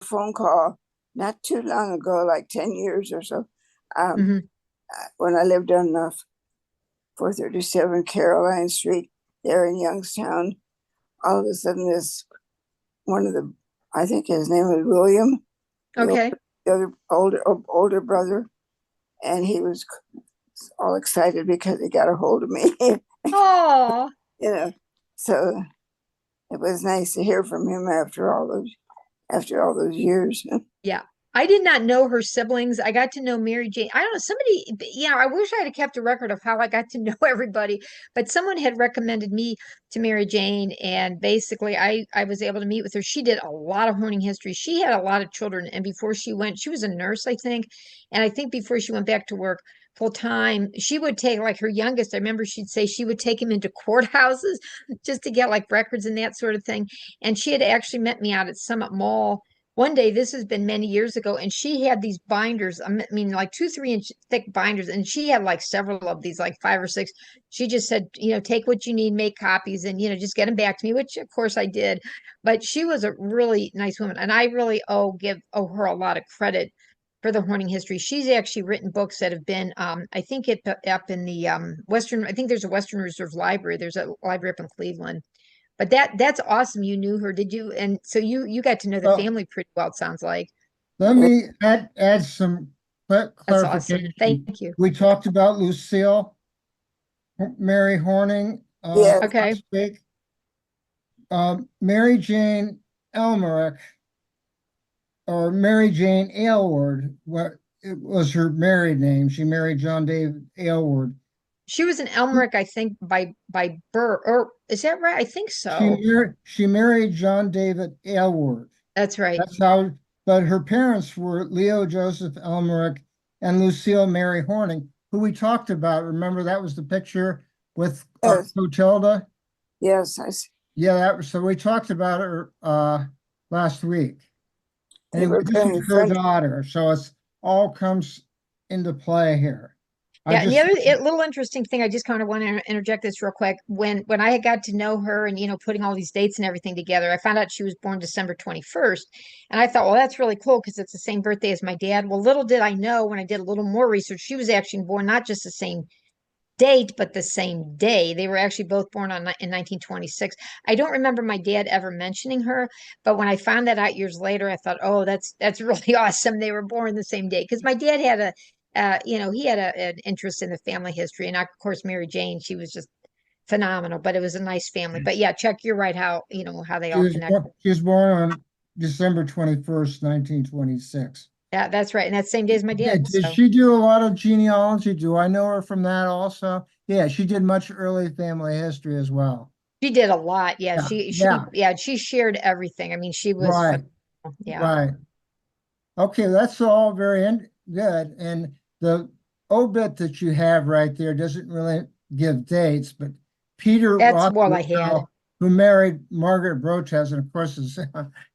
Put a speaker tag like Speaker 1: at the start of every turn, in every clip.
Speaker 1: phone call not too long ago, like 10 years or so, um,
Speaker 2: Hmm.
Speaker 1: when I lived on 437 Caroline Street there in Youngstown. All of a sudden, this one of the, I think his name was William, the,
Speaker 2: Okay.
Speaker 1: the other older brother, and he was all excited because he got a hold of me.
Speaker 2: Oh,
Speaker 1: you know, so it was nice to hear from him after all those years.
Speaker 2: yeah. I did not know her siblings. I got to know Mary Jane. I don't know, somebody, yeah, I wish I had kept a record of how I got to know everybody, but someone had recommended me to Mary Jane, and basically I was able to meet with her. She did a lot of honing history. She had a lot of children, and before she went, she was a nurse, I think, and I think before she went back to work full time, she would take like her youngest, I remember she'd say she would take him into courthouses just to get like records and that sort of thing. And she had actually met me out at Summit Mall one day. This has been many years ago, and she had these binders. I mean, like 2, 3 inch thick binders, and she had like several of these, like 5 or 6. She just said, take what you need, make copies, and just get them back to me, which of course I did. But she was a really nice woman, and I really owe her a lot of credit for the Horning history. She's actually written books that have been, I think it up in the Western. I think there's a Western Reserve Library. There's a library up in Cleveland, but that's awesome. You knew her, did you? And so you got to know the
Speaker 3: Well,
Speaker 2: family pretty well, it sounds like.
Speaker 3: let me add some
Speaker 2: That's awesome.
Speaker 3: clarification.
Speaker 2: Thank you.
Speaker 3: We talked about Lucille Mary Horning
Speaker 1: Yes,
Speaker 2: Okay.
Speaker 3: last week. Mary Jane Elmerick, or Mary Jane Aylward, what it was her married name. She married John David Aylward.
Speaker 2: She was an Elmerick, I think, by birth, or is that right? I think so.
Speaker 3: She married John David Aylward.
Speaker 2: That's right.
Speaker 3: That's how, but her parents were Leo Joseph Elmerick and Lucille Mary Horning, who we talked about. Remember, that was the picture with
Speaker 1: yes,
Speaker 3: Clotilda?
Speaker 1: yes.
Speaker 3: Yeah, so we talked about her last week.
Speaker 1: They
Speaker 3: Anyway,
Speaker 1: were
Speaker 3: this was
Speaker 1: very
Speaker 3: her
Speaker 1: friendly.
Speaker 3: daughter, so it's all comes into play here. I
Speaker 2: Yeah, and the
Speaker 3: just
Speaker 2: other little interesting thing, I just kind of want to interject this real quick. When I had got to know her and putting all these dates and everything together, I found out she was born December 21st, and I thought, well, that's really cool because it's the same birthday as my dad. Well, little did I know when I did a little more research, she was actually born not just the same date, but the same day. They were actually both born in 1926. I don't remember my dad ever mentioning her, but when I found that out years later, I thought, oh, that's really awesome. They were born the same day because my dad had he had an interest in the family history, and of course, Mary Jane, she was just phenomenal. But it was a nice family. But yeah, Chuck, you're right. How they all connect.
Speaker 3: she was born on December 21st, 1926.
Speaker 2: Yeah, that's right, and that same day as my
Speaker 3: Yeah,
Speaker 2: dad.
Speaker 3: did
Speaker 2: So
Speaker 3: she do a lot of genealogy? Do I know her from that also? Yeah, she did much early family history as well.
Speaker 2: she did a lot. Yeah,
Speaker 3: Yeah,
Speaker 2: she
Speaker 3: yeah,
Speaker 2: yeah she shared everything. I mean, she was
Speaker 3: right,
Speaker 2: phenomenal. Yeah.
Speaker 3: right. Okay, that's all very good. And the obit that you have right there doesn't really give dates, but Peter
Speaker 2: That's what I had.
Speaker 3: Rothermel, who married Margaret Brotes, and of course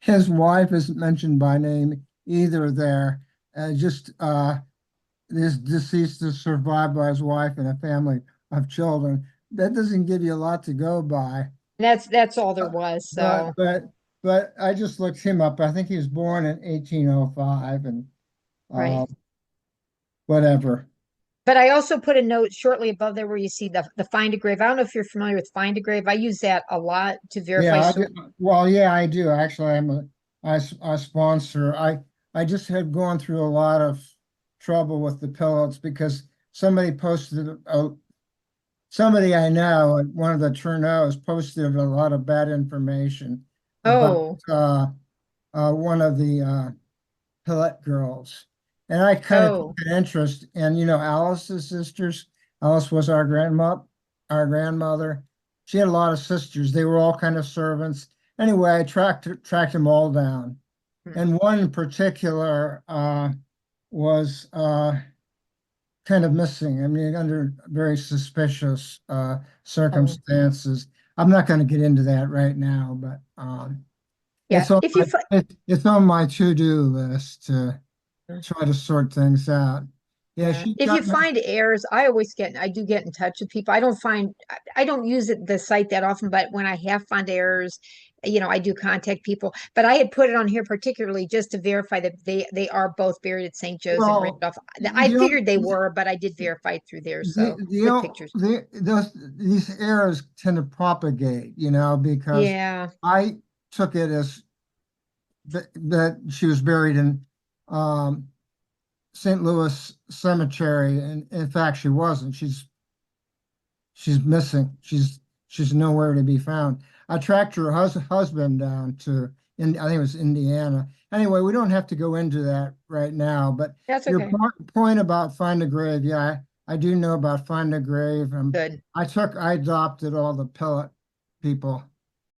Speaker 3: his wife isn't mentioned by name either there. Just is deceased is survived by his wife and a family of children. That doesn't give you a lot to go by.
Speaker 2: That's all there
Speaker 3: Uh,
Speaker 2: was.
Speaker 3: But
Speaker 2: So
Speaker 3: but but I just looked him up. I think he was born in 1805 and
Speaker 2: right.
Speaker 3: uh, whatever.
Speaker 2: But I also put a note shortly above there where you see the find a grave. I don't know if you're familiar with find a grave. I use that a lot to verify.
Speaker 3: Yeah, I
Speaker 2: So
Speaker 3: do. Well, yeah, I do. Actually, I sponsor. I just had gone through a lot of trouble with the pellets because somebody posted somebody I know, one of the Chernows, posted a lot of bad information about
Speaker 2: oh,
Speaker 3: one of the Pillet girls. And I kind of took
Speaker 2: oh,
Speaker 3: an interest in, Alice's sisters. Alice was our grandmother. She had a lot of sisters. They were all kind of servants. Anyway, I tracked them all down.
Speaker 2: hmm,
Speaker 3: And one in particular was kind of missing. I mean, under very suspicious
Speaker 2: oh.
Speaker 3: circumstances. I'm not going to get into that right now, but
Speaker 2: Yeah. If you fi-
Speaker 3: it's on my to-do list to try to sort things out. Yeah,
Speaker 2: Yeah.
Speaker 3: she
Speaker 2: If you
Speaker 3: got me.
Speaker 2: find errors, I do get in touch with people. I don't use the site that often, but when I have found errors, I do contact people, but I had put it on here particularly just to verify that they are both buried at St. Joe's and
Speaker 3: Well,
Speaker 2: Randolph. I
Speaker 3: you know,
Speaker 2: figured they were, but I did verify it through there,
Speaker 3: the
Speaker 2: so
Speaker 3: the
Speaker 2: with
Speaker 3: o-
Speaker 2: pictures.
Speaker 3: these errors tend to propagate, because
Speaker 2: Yeah,
Speaker 3: I took it as that she was buried in um St. Louis Cemetery, and in fact she wasn't. She's missing. She's nowhere to be found. I tracked her husband down to I think it was Indiana. Anyway, we don't have to go into that right now, but
Speaker 2: that's
Speaker 3: your
Speaker 2: okay.
Speaker 3: point about find a grave, yeah, I do know about find a grave.
Speaker 2: Good.
Speaker 3: I adopted all the pellet people.